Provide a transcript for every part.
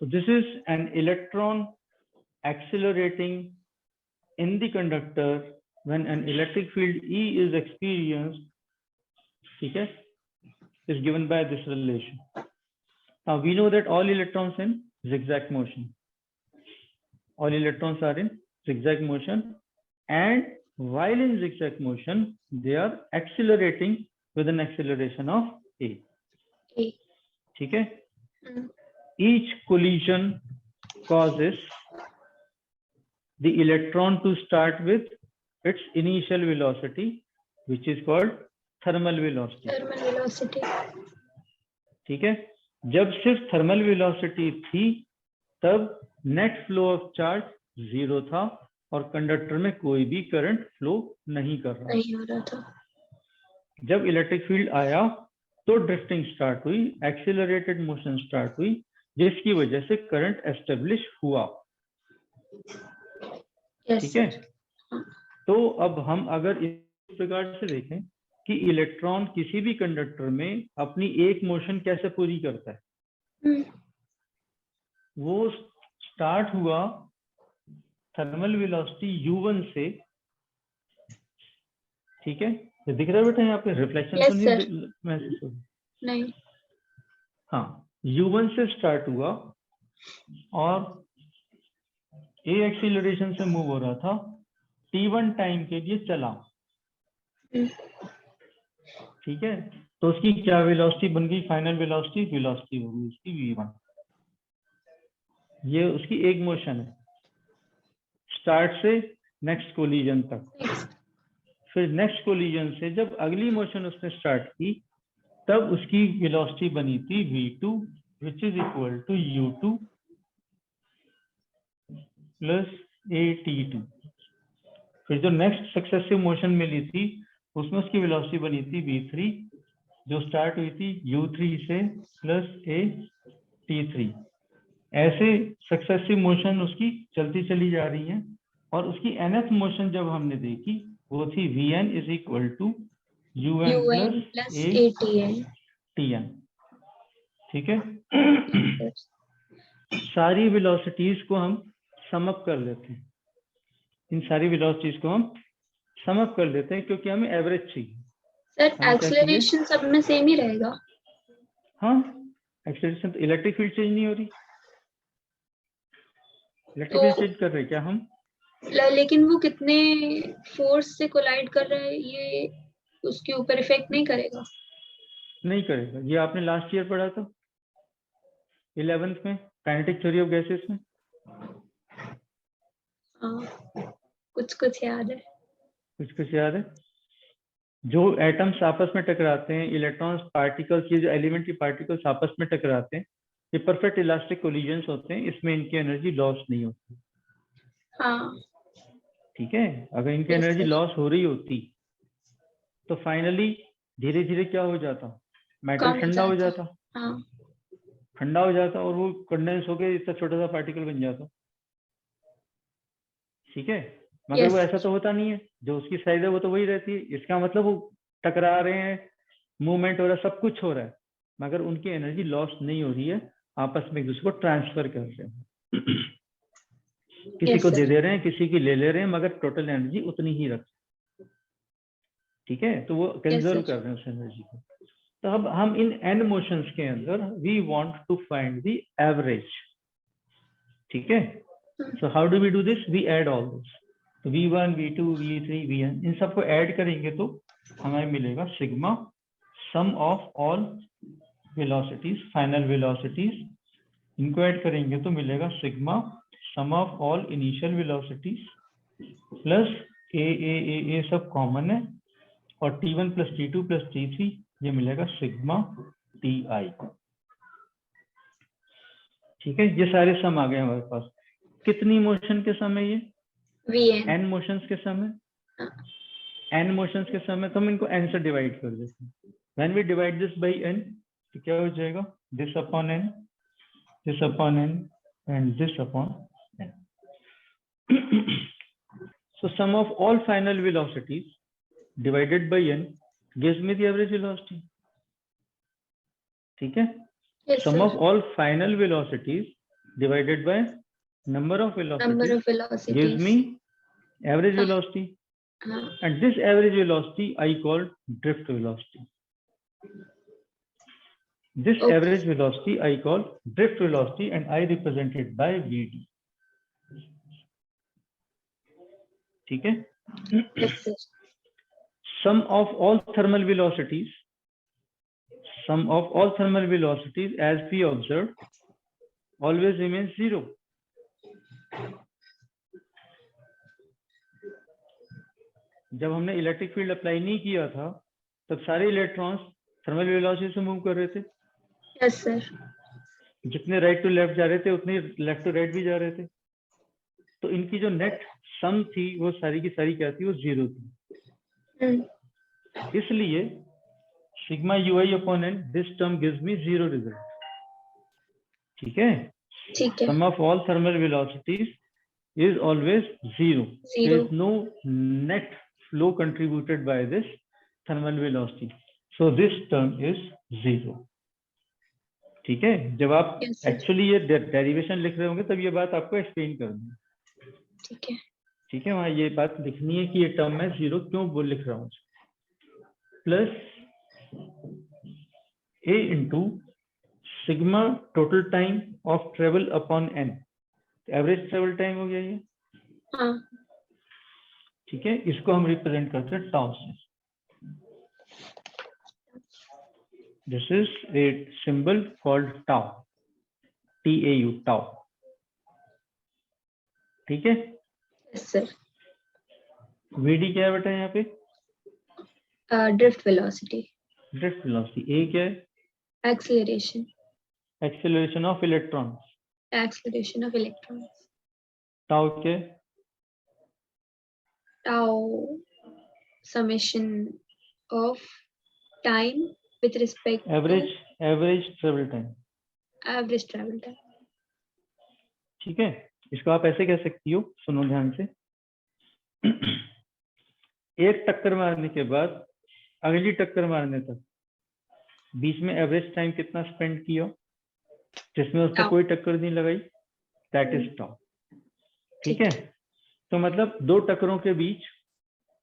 So this is an electron accelerating in the conductor when an electric field E is experienced, okay, is given by this relation. Now we know that all electrons in zigzag motion. All electrons are in zigzag motion, and while in zigzag motion, they are accelerating with an acceleration of A. Okay? Each collision causes the electron to start with its initial velocity, which is called thermal velocity. Thermal velocity. ठीक है, जब सिर्फ thermal velocity थी तब net flow of charge 0 था और conductor में कोई भी करंट फ्लो नहीं कर रहा था। जब इलेक्ट्रिक फील्ड आया तो ड्रिफ्टिंग स्टार्ट हुई, एक्सीलरेटेड मोशन स्टार्ट हुई, जिसकी वजह से करंट एस्टेब्लिश हुआ। ठीक है, तो अब हम अगर इस प्रकार से देखें कि इलेक्ट्रॉन किसी भी कंडक्टर में अपनी एक मोशन कैसे पूरी करता है, वो स्टार्ट हुआ थर्मल वेलोसिटी u1 से। ठीक है, ये दिख रहा है बेटा यहाँ पे रिफ्लेक्शन तो नहीं महसूस हो? नहीं। हाँ, u1 से स्टार्ट हुआ और a एक्सीलरेशन से मूव हो रहा था, t1 टाइम के लिए चला। ठीक है, तो उसकी क्या वेलोसिटी बन गई? फाइनल वेलोसिटी हो गई उसकी v1। ये उसकी एक मोशन है स्टार्ट से नेक्स्ट कोलिजन तक। फिर नेक्स्ट कोलिजन से जब अगली मोशन उसने स्टार्ट की तब उसकी वेलोसिटी बनी थी v2 which is equal to u2 plus at2। फिर जो नेक्स्ट सक्सेसिव मोशन मिली थी उसमें उसकी वेलोसिटी बनी थी v3 जो स्टार्ट हुई थी u3 से प्लस at3। ऐसे सक्सेसिव मोशन उसकी चलती चली जा रही है और उसकी nth मोशन जब हमने देखी वो थी vn is equal to un plus atn। ठीक है, सारी वेलोसिटीज को हम सम अप कर लेते हैं, इन सारी वेलोसिटीज को हम सम अप कर लेते हैं क्योंकि हमें एवरेज चाहिए। सर एक्सेलरेशन सब में सेम ही रहेगा? हाँ, एक्सेलरेशन तो इलेक्ट्रिक फील्ड चेंज नहीं हो रही, इलेक्ट्रिक फील्ड चेंज कर रहे हैं क्या हम? लेकिन वो कितने फोर्स से कोलाइड कर रहा है ये उसके ऊपर इफेक्ट नहीं करेगा? नहीं करेगा, ये आपने लास्ट ईयर पढ़ा था 11th में काइनेटिक थ्योरी ऑफ गैसेस में। कुछ याद है, कुछ याद है। जो एटम्स आपस में टकराते हैं, इलेक्ट्रॉन्स पार्टिकल्स, ये जो एलिमेंट्री पार्टिकल्स आपस में टकराते हैं, ये परफेक्ट इलास्टिक कोलिजन्स होते हैं, इसमें इनकी एनर्जी लॉस नहीं होती। हाँ, ठीक है, अगर इनकी एनर्जी लॉस हो रही होती तो फाइनली धीरे धीरे क्या हो जाता? मेटल ठंडा हो जाता। हाँ, ठंडा हो जाता और वो कंडेंस होकर इतना छोटा सा पार्टिकल बन जाता। ठीक है, मगर वो ऐसा तो होता नहीं है, जो उसकी साइज है वो तो वही रहती है। इसका मतलब वो टकरा रहे हैं, मूवमेंट हो रहा है, सब कुछ हो रहा है, मगर उनकी एनर्जी लॉस नहीं हो रही है, आपस में एक दूसरे को ट्रांसफर कर रहे हैं। किसी को दे रहे हैं, किसी की ले रहे हैं, मगर टोटल एनर्जी उतनी ही रख। ठीक है, तो वो कंजर्व कर रहे हैं उस एनर्जी को। तो अब हम इन एन मोशंस के अंदर we want to find the average. ठीक है, so how do we do this? We add all this, तो v1 v2 v3 vn, इन सबको ऐड करेंगे तो हमें मिलेगा sigma sum of all velocities, final velocities. इनको ऐड करेंगे तो मिलेगा sigma sum of all initial velocities plus A सब कॉमन है, और t1 plus t2 plus t3 ये मिलेगा सिग्मा ti। ठीक है, ये सारे सम आ गए हमारे पास। कितनी मोशन के समय? ये n मोशंस के समय। n मोशंस के समय तो हम इनको n से डिवाइड कर देते हैं। When we divide this by n तो क्या हो जाएगा? This upon n, this upon n and this upon n। So sum of all final velocities divided by n gives me the average velocity। ठीक है, sum of all final velocities divided by number of number velocities of velocities gives me average velocity. And this average velocity I call drift velocity. This average velocity I call drift velocity and I represent it by Vd. ठीक है? Yes, sir. Sum of all thermal velocities as we observed always remains 0. जब हमने electric field apply नहीं किया था तब सारे electrons thermal velocity से मूव कर रहे थे. Yes, sir. जितने राइट टू लेफ्ट जा रहे थे उतने लेफ्ट टू राइट भी जा रहे थे. तो इनकी जो नेट सम थी वो सारी की सारी क्या थी? वो 0 थी. इसलिए sigma ui upon n this term gives me 0 result. ठीक है? Sum of all thermal velocities is always 0. There is no net flow contributed by this thermal velocity. So this term is 0. ठीक है? जब आप एक्चुअली ये derivation लिख रहे होंगे तब ये बात आपको एक्सप्लेन कर दूंगा. ठीक है? ठीक है, वहां ये बात लिखनी है कि ये टर्म मैं 0 क्यों बोल लिख रहा हूँ. Plus a into sigma total time of travel upon n. Average travel time हो गया ये. ठीक है, इसको हम रिप्रेजेंट करते हैं टाउ से. This is a symbol called tau, TAU, tau. ठीक है? Yes sir. VD क्या है बेटा यहाँ पे? Drift velocity. Drift velocity. A क्या है? Acceleration. Acceleration of electrons. Acceleration of electrons. Tau क्या? Tau summation of time with respect average travel time. Average travel time. ठीक है, इसको आप ऐसे कह सकती हो, सुनो ध्यान से. एक टक्कर मारने के बाद अगली टक्कर मारने तक बीच में एवरेज टाइम कितना स्पेंड किया जिसमें उसने कोई टक्कर नहीं लगाई, दैट इज टाउ. ठीक है? तो मतलब दो टक्करों के बीच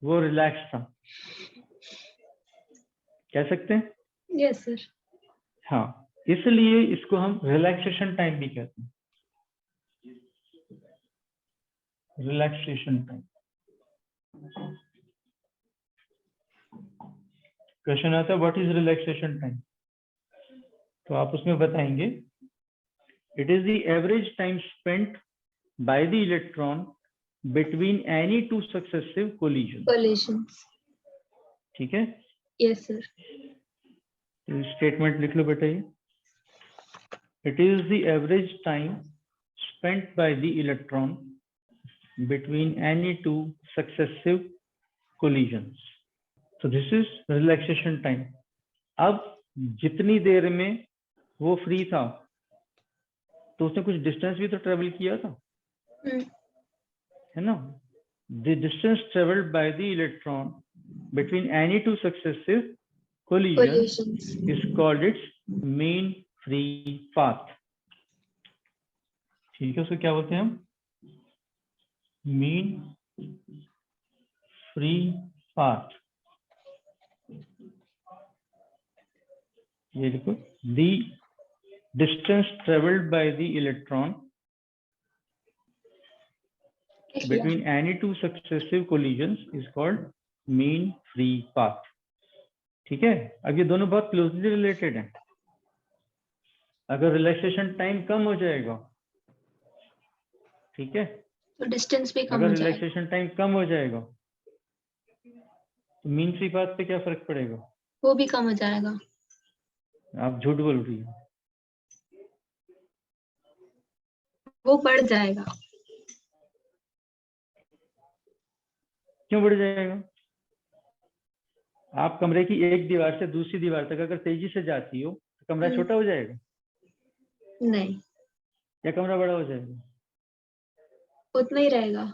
वो रिलैक्स था, कह सकते हैं. Yes sir. हाँ, इसलिए इसको हम रिलैक्सेशन टाइम भी कहते हैं. Relaxation time. क्वेश्चन आता है व्हाट इज रिलैक्सेशन टाइम, तो आप उसमें बताएंगे it is the average time spent by the electron between any two successive collisions. ठीक है? Yes sir. स्टेटमेंट लिख लो बेटा ये. It is the average time spent by the electron between any two successive collisions. So this is relaxation time. अब जितनी देर में वो free था तो उसने कुछ डिस्टेंस भी तो ट्रेवल किया था, है ना? The distance travelled by the electron between any two successive collisions is called its mean free path. ठीक है, उसको क्या बोलते हैं हम? Mean free path. ये देखो, दी distance traveled by the electron between any two successive collisions is called mean free path. ठीक है? अब ये दोनों बहुत क्लोजली रिलेटेड हैं. अगर रिलैक्सेशन टाइम कम हो जाएगा, ठीक है, तो डिस्टेंस भी कम अगर हो जाएगा. रिलैक्सेशन टाइम कम हो जाएगा तो मीन फ्री पाथ पे क्या फर्क पड़ेगा? वो भी कम हो जाएगा. आप झूठ बोल रही हो. वो बढ़ जाएगा. क्यों बढ़ जाएगा? आप कमरे की एक दीवार से दूसरी दीवार तक अगर तेजी से जाती हो तो कमरा छोटा हो जाएगा? नहीं. या कमरा बड़ा हो जाएगा? उतना ही रहेगा.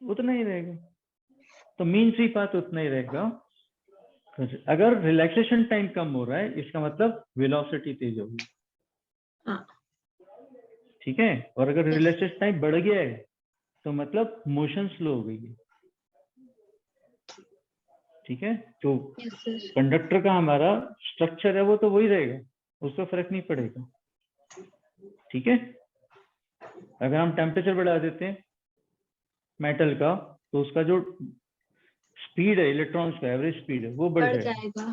उतना ही रहेगा. तो मीन फ्री पाथ उतना ही रहेगा. अगर रिलैक्सेशन टाइम कम हो रहा है इसका मतलब वेलोसिटी तेज होगी. हाँ. ठीक है। और अगर रिलैक्सेशन टाइम बढ़ गया है तो मतलब मोशन स्लो हो गई है, ठीक है। तो कंडक्टर का हमारा स्ट्रक्चर है वो तो वही रहेगा, उसका फर्क नहीं पड़ेगा, ठीक है। अगर हम टेम्परेचर बढ़ा देते हैं मेटल का तो उसका जो स्पीड है इलेक्ट्रॉन्स का एवरेज स्पीड है वो बढ़ जाएगा।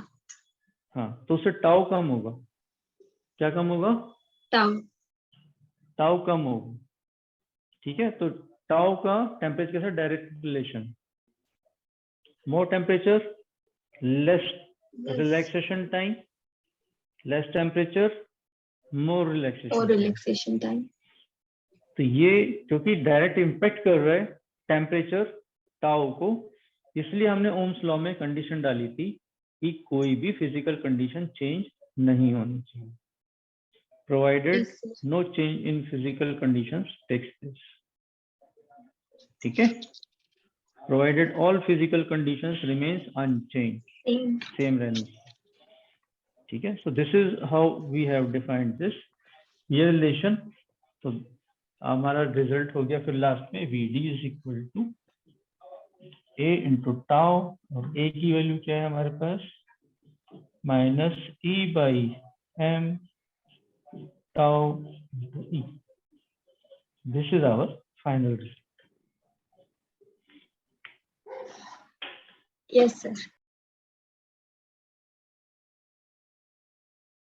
हाँ, तो उससे टाउ कम होगा। क्या कम होगा? टाउ कम होगा, ठीक है। तो टाउ का टेम्परेचर के साथ direct relation, more temperature less relaxation time, less temperature more relaxation time. तो ये क्योंकि डायरेक्ट इम्पैक्ट कर रहा है टेम्परेचर टाउ को, इसलिए हमने ओम्स लॉ में कंडीशन डाली थी कि कोई भी फिजिकल कंडीशन चेंज नहीं होनी चाहिए, provided no change in physical conditions takes place, ठीक है। Provided all physical conditions remains unchange, same रहनी चाहिए, ठीक है। So this is how we have defined this ये रिलेशन। तो हमारा रिजल्ट हो गया फिर लास्ट में Vd is equal to A into tau, और A की वैल्यू क्या है हमारे पास minus E/m tau into E। This is our final result. Yes sir.